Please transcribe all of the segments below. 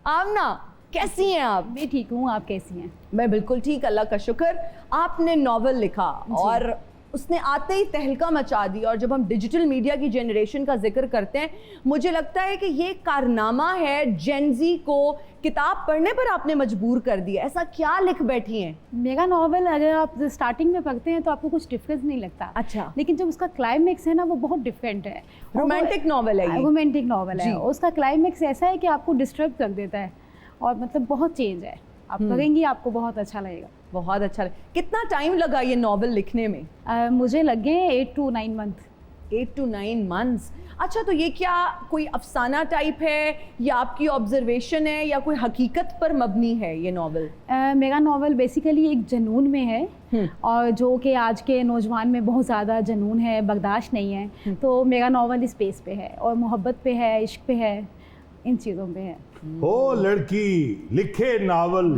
आमना, कैसी हैं आप? मैं ठीक हूँ, आप कैसी हैं? मैं बिल्कुल ठीक, अल्लाह का शुक्र। आपने नॉवल लिखा और उसने आते ही तहलका मचा दी, और जब हम डिजिटल मीडिया की जनरेशन का जिक्र करते हैं, मुझे लगता है कि ये कारनामा है, जेनजी को किताब पढ़ने पर आपने मजबूर कर दिया। ऐसा क्या लिख बैठी हैं? मेरा नॉवल अगर आप स्टार्टिंग में पढ़ते हैं तो आपको कुछ डिफरेंस नहीं लगता। अच्छा। लेकिन जब उसका क्लाइमेक्स है ना, वो बहुत डिफरेंट है। रोमांटिक नॉवल है ये। रोमांटिक नॉवल है, उसका क्लाइमेक्स ऐसा है कि आपको डिस्टर्ब कर देता है, और मतलब बहुत चेंज है। आप पढ़ेंगी, आपको बहुत अच्छा लगेगा। बहुत अच्छा। कितना टाइम लगा ये नॉवल लिखने में? मुझे लगे 8 to 9 मंथ। 8 to 9 months. अच्छा, तो ये क्या कोई अफसाना टाइप है या आपकी ऑब्जर्वेशन है या कोई हकीकत पर मबनी है ये नॉवल? मेरा नॉवल बेसिकली एक जुनून में है, और जो कि आज के नौजवान में बहुत ज़्यादा जुनून है, बर्दाश्त नहीं है। तो मेरा नॉवल इस बेस पे है, और मोहब्बत पे है, इश्क पे है, इन चीज़ों पे है। हो लड़की लिखे नावल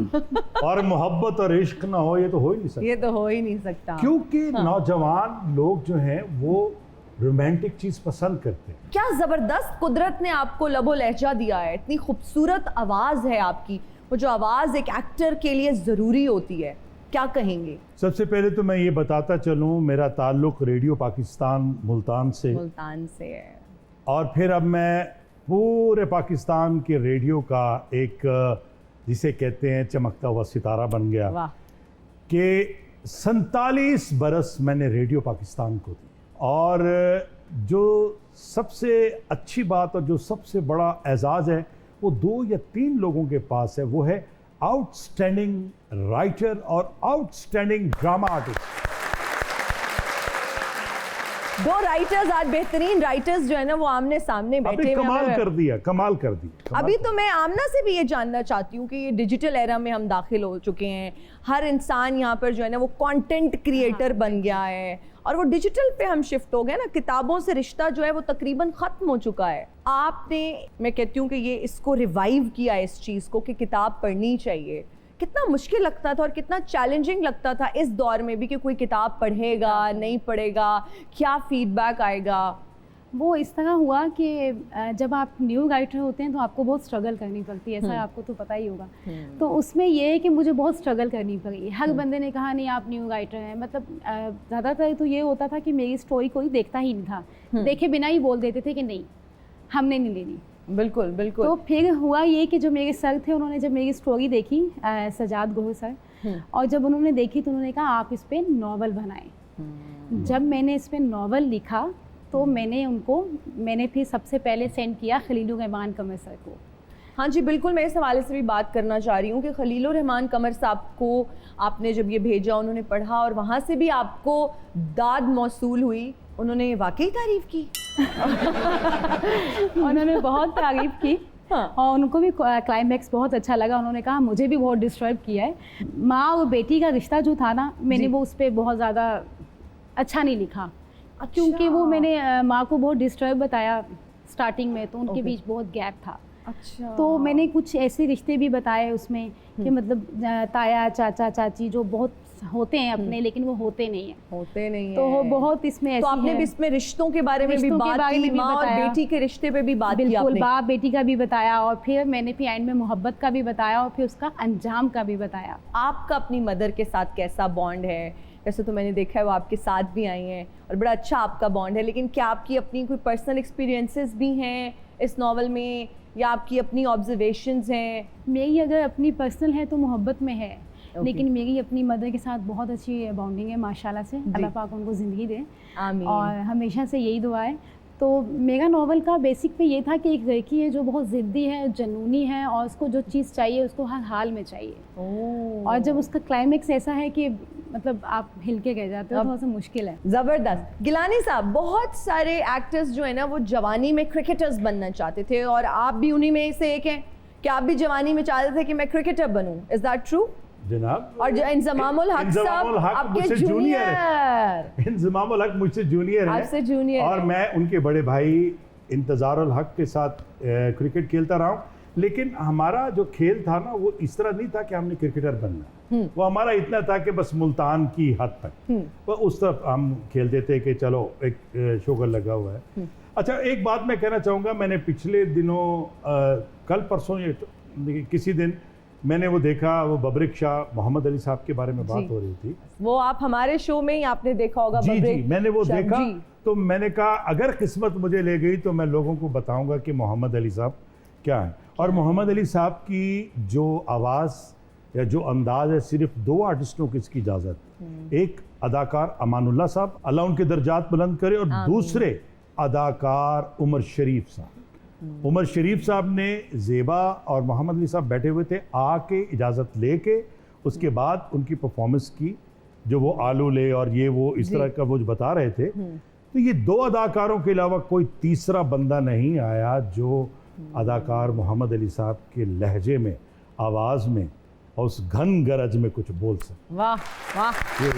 और मोहब्बत और इश्क ना हो, ये तो हो ही नहीं सकता। ये तो हो ही नहीं सकता, क्योंकि नौजवान लोग जो हैं वो रोमांटिक चीज पसंद करते हैं। क्या जबरदस्त कुदरत ने आपको लबो लहजा दिया है, इतनी खूबसूरत आवाज है आपकी। वो जो आवाज एक एक्टर के लिए जरूरी होती है, क्या कहेंगे? सबसे पहले तो मैं ये बताता चलूं, मेरा ताल्लुक रेडियो पाकिस्तान मुल्तान से है, और फिर अब मैं पूरे पाकिस्तान के रेडियो का एक, जिसे कहते हैं चमकता हुआ सितारा बन गया। वाह। कि 47 बरस मैंने रेडियो पाकिस्तान को दी, और जो सबसे अच्छी बात और जो सबसे बड़ा एजाज़ है वो 2 या 3 लोगों के पास है, वो है आउटस्टैंडिंग राइटर और आउटस्टैंडिंग ड्रामा आर्टिस्ट। 2 राइटर्स, आज बेहतरीन राइटर्स जो है ना वो आमने सामने बैठे हुए कमाल कर दिया। अभी तो मैं आमना से भी ये जानना चाहती हूँ कि ये डिजिटल एरा में हम दाखिल हो चुके हैं, हर इंसान यहाँ पर जो है ना वो कंटेंट क्रिएटर बन गया है, और वो डिजिटल पे हम शिफ्ट हो गए ना। किताबों से रिश्ता जो है वो तकरीबन ख़त्म हो चुका है। आपने, मैं कहती हूँ कि ये इसको रिवाइव किया इस चीज़ को कि किताब पढ़नी चाहिए। कितना मुश्किल लगता था और कितना चैलेंजिंग लगता था इस दौर में भी कि कोई किताब पढ़ेगा नहीं पढ़ेगा, क्या फीडबैक आएगा? वो इस तरह हुआ कि जब आप न्यू राइटर होते हैं तो आपको बहुत स्ट्रगल करनी पड़ती है, ऐसा आपको तो पता ही होगा। तो उसमें ये है कि मुझे बहुत स्ट्रगल करनी पड़ी। हर बंदे ने कहा नहीं आप न्यू राइटर हैं, मतलब ज़्यादातर तो ये होता था कि मेरी स्टोरी कोई देखता ही नहीं था, देखे बिना ही बोल देते थे कि नहीं हमने नहीं लेनी। बिल्कुल बिल्कुल। तो फिर हुआ ये कि जो मेरे सर थे, उन्होंने जब मेरी स्टोरी देखी, सजाद गोहर सर, और जब उन्होंने देखी तो उन्होंने कहा आप इस पर नॉवल बनाएं। जब मैंने इस पर नॉवल लिखा तो मैंने फिर सबसे पहले सेंड किया खलीलुर रहमान कमर सर को। हाँ जी बिल्कुल, मैं इस हवाले से भी बात करना चाह रही हूँ कि खलीलुर रहमान कमर साहब को आपने जब ये भेजा, उन्होंने पढ़ा और वहाँ से भी आपको दाद मौसूल हुई, उन्होंने वाकई तारीफ़ की। उन्होंने बहुत तारीफ़ की। हाँ। और उनको भी क्लाइमैक्स बहुत अच्छा लगा। उन्होंने कहा मुझे भी बहुत डिस्टर्ब किया है। माँ और बेटी का रिश्ता जो था ना, मैंने वो उस पर बहुत ज़्यादा अच्छा नहीं लिखा। अच्छा। क्योंकि वो मैंने माँ को बहुत डिस्टर्ब बताया स्टार्टिंग में, तो उनके बीच बहुत गैप था। अच्छा। तो मैंने कुछ ऐसे रिश्ते भी बताए उसमें कि मतलब ताया चाचा चाची जो बहुत होते हैं अपने, लेकिन वो होते नहीं हैं। तो वो बहुत इसमें ऐसी तो आपने भी इसमें रिश्तों के बारे में भी बात की, माँ और बेटी के रिश्ते पे भी बात की आपने? बिल्कुल, बाप बेटी का भी बताया, और फिर मैंने फिर एंड में मोहब्बत का भी बताया, और फिर उसका अंजाम का भी बताया। आपका अपनी मदर के साथ कैसा बॉन्ड है? वैसे तो मैंने देखा है वो आपके साथ भी आई हैं और बड़ा अच्छा आपका बॉन्ड है, लेकिन क्या आपकी अपनी कोई पर्सनल एक्सपीरियंसेस भी हैं इस नावल में, या आपकी अपनी ऑब्जर्वेशंस हैं? मेरी अगर अपनी पर्सनल है तो मोहब्बत में है, लेकिन मेरी अपनी मदर के साथ बहुत अच्छी बॉन्डिंग है माशाल्लाह से। अल्लाह पाक उनको ज़िंदगी दे, आमीन। और हमेशा से यही दुआ है। तो मेरा नावल का बेसिक पे ये था कि एक लड़की है जो बहुत ज़िद्दी है, जनूनी है, और उसको जो चीज़ चाहिए उसको हर हाल में चाहिए। और जब उसका क्लाइमेक्स ऐसा है कि मतलब आप हिल के रह जाते हो, थोड़ा सा मुश्किल है। ज़बरदस्त। गिलानी साहब, बहुत सारे एक्टर्स जो है ना वो जवानी में क्रिकेटर्स बनना चाहते थे, और आप भी उन्हीं में से एक हैं कि आप भी जवानी में चाहते थे कि मैं क्रिकेटर बनूं। इज़ दैट ट्रू जनाब? और इंज़मामुल हक साहब आपके जूनियर है। इंज़मामुल हक मुझसे जूनियर है, आपसे जूनियर, और मैं उनके बड़े भाई इंतज़ारुल हक के साथ क्रिकेट खेलता रहा हूँ। लेकिन हमारा जो खेल था ना वो इस तरह नहीं था कि हमने क्रिकेटर बनना, वो हमारा इतना था कि बस मुल्तान की हद तक, वो उस तरफ हम खेलते थे कि चलो एक शुगर लगा हुआ है। अच्छा, एक बात मैं कहना चाहूँगा, मैंने पिछले दिनों कल परसों ये किसी दिन मैंने वो देखा, वो बबरिक शाह मोहम्मद अली साहब के बारे में बात जी। हो रही थी। वो आप हमारे शो में ही आपने देखा होगा। जी जी, बबरिक मैंने वो शाह, देखा। जी। तो मैंने कहा अगर किस्मत मुझे ले गई तो मैं लोगों को बताऊंगा कि मोहम्मद अली साहब क्या है। और मोहम्मद अली साहब की जो आवाज़ या जो अंदाज है, सिर्फ 2 आर्टिस्टों को इसकी इजाज़त, एक अदाकार अमानुल्लाह साहब, अल्लाह उनके दर्जात बुलंद करे, और दूसरे अदाकार उमर शरीफ साहब। उमर शरीफ साहब ने ज़ेबा और मोहम्मद अली साहब बैठे हुए थे, आके इजाज़त लेके उसके बाद उनकी परफॉर्मेंस की, जो वो आलू ले और ये वो इस तरह का वो जो बता रहे थे। तो ये 2 अदाकारों के अलावा कोई तीसरा बंदा नहीं आया जो अदाकार मोहम्मद अली साहब के लहजे में, आवाज़ में और उस घन गरज में कुछ बोल सके। वाह वाह, ये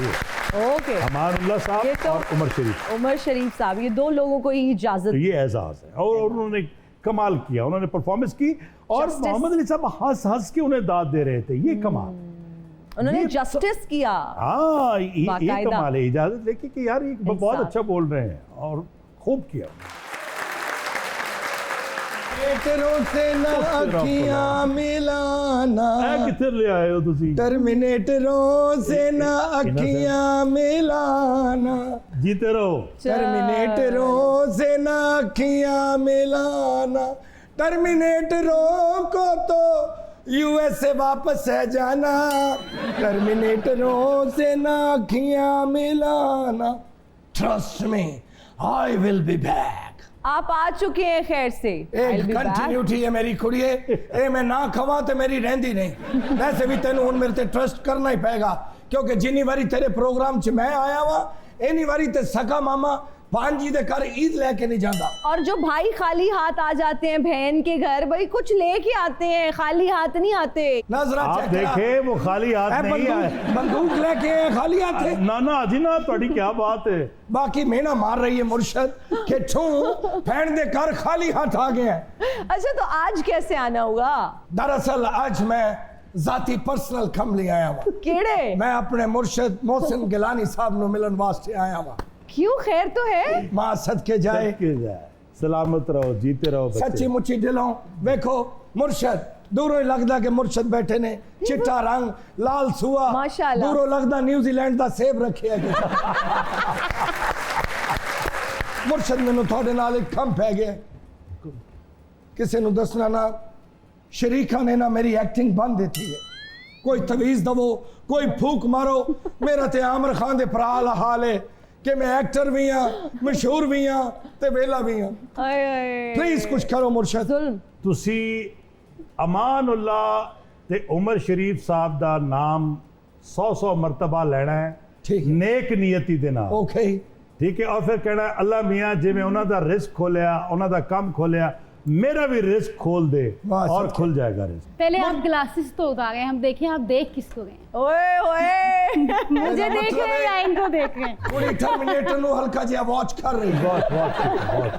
ओके। अमानुल्लाह ये साहब तो- और उमर शरीफ, उमर शरीफ साहब, ये 2 लोगों को ही इजाजत। तो ये एजाज़ है। और उन्होंने कमाल किया, उन्होंने परफॉर्मेंस की, और Justice। मोहम्मद अली साहब हंस हंस के उन्हें दाद दे रहे थे। ये कमाल, उन्होंने ये जस्टिस किया। हाँ, ये बाकायदा। कमाल है। इजाज़त लेके कि यार ये बहुत इंसाफ। अच्छा बोल रहे हैं, और खूब किया। टर्मिनेटरों से ना अखियां मिलाना, कितने ले आए हो तुसी? टर्मिनेटरों से ना अखियां मिलाना, जीते रहो। टर्मिनेटरों से ना अखियां मिलाना, टर्मिनेटरों को तो यूएस से वापस है जाना, टर्मिनेटरों से ना अखियां मिलाना, trust me I will be back. आप आ चुके हैं खैर से। I'll एक be back। कंटिन्यूटी है मेरी कुड़िए, ए मैं ना खवा तो मेरी रहंदी नहीं। वैसे भी तेन हुन मेरे ते ट्रस्ट करना ही पेगा, क्योंकि जिन्नी बारी तेरे प्रोग्राम च मैं आया वा, इन्नी बारी ते सका मामा भांजी दे घर ईद लेके नहीं जाता। और जो भाई खाली हाथ आ जाते हैं बहन के घर, भाई कुछ लेके आते हैं, खाली हाथ नहीं आते। नजरा आप चेक करा। देखे वो खाली हाथ नहीं आए। बंदूक लेके आए, खाली हाथ थे। ना ना अजी ना, थोड़ी क्या बात है। बाकी मेना मार रही है मुर्शद के छू फैन दे घर खाली हाथ आ गए हैं। अच्छा, तो आज कैसे आना हुआ? दरअसल आज मैं जाती पर्सनल कम ले आया हुआ। केड़े? मैं अपने मुर्शद मोहसिन गिलानी साहब नु मिलन वास्ते आया हुआ। क्यों, खैर तो है? मां सदके जाए, के जाए, सलामत रहो, जीते रहो बच्चे। सच्ची मुच्ची दिलों देखो मुर्शद, दूरों ही लगदा कि मुर्शद बैठे ने, चिट्टा रंग लाल सुआ, माशाअल्लाह। दूरों लगदा न्यूजीलैंड दा सेब रखे है। मुर्शद मैनू थोड़े नाल एक कम पै गया, किसी नू दसना ना, शरीका ने ना मेरी एक्टिंग बंद देती है। कोई तवीज दवो, कोई फूक मारो, मेरा ते आमिर खान दे भरा दा हाल है कि मैं एक्टर भी हाँ, मशहूर भी हाँ, ते वेला भी हाँ। आए, आए। प्लीज कुछ करो मुर्शद। जुल्म। तुसी अमानुल्लाह ते उमर शरीफ साहब दा नाम 100 मरतबा लेना है, ठीक है। नेक नियति दे नाल, ओके, ठीक है। और फिर कहना है अल्लाह मियाँ जिवें उन्हां दा रिस्क खोलिया, उन्हां दा काम खोलिया, मेरा भी रिस्क खोल दे, वाह, और सच खुल जाएगा रिस्क। पहले आप ग्लासेस तो उतारे, हम देखें आप देख किसको रहे हैं। ओए ओए। मुझे देख मतलब रहे हैं है- या इनको देख रहे हैं? पूरी टर्मिनेटर नु हल्का जिहा वॉच कर रही है। बहुत बहुत बहुत